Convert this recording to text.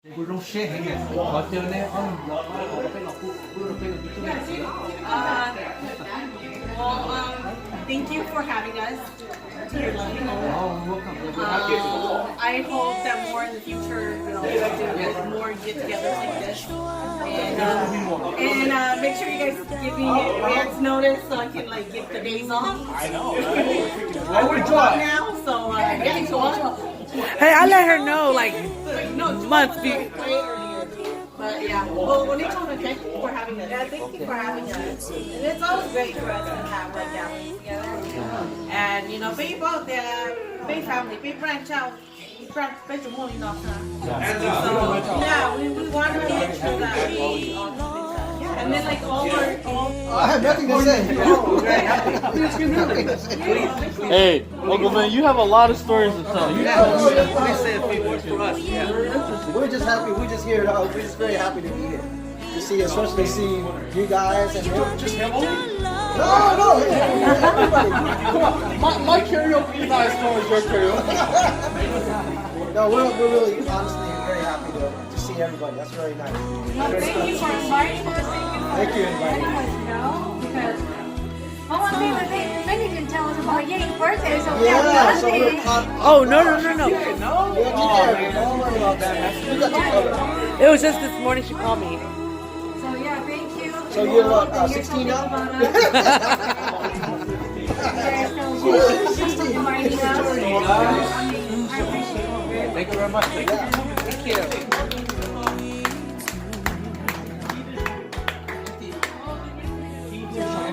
Thank you for having us to your lovely home. I hope that more in the future, we'll do more get-togethers like this. And make sure you guys give me advance notice so I can like get the days off. I know. I work now, so getting to watch. Hey, I let her know like months before. But yeah, well, thank you for having us. Yeah, thank you for having us. And it's always great for us to have like gatherings together. And you know, people out there, big family, big branch out. Branch more enough time. So yeah, we want to make sure that we all keep in touch. And then like all I have nothing to say. Hey, Uncle Ben, you have a lot of stories to tell. Let me say a few words for us. We're just happy. We're just here. We're just very happy to be here. To see, especially see you guys and just him only. No, everybody. Come on, my karaoke is not as strong as your karaoke. No, we're really, honestly, very happy to see everybody. That's very nice. Thank you for inviting us. Thank you for letting us know because one thing that they didn't tell us about Yang's birthday, so we have nothing. Oh no. Don't worry about that. We got you covered. It was just this morning she called me. So yeah, thank you. So you're what, 16 now? 16. Inviting us. I appreciate it. Thank you very much. Thank you.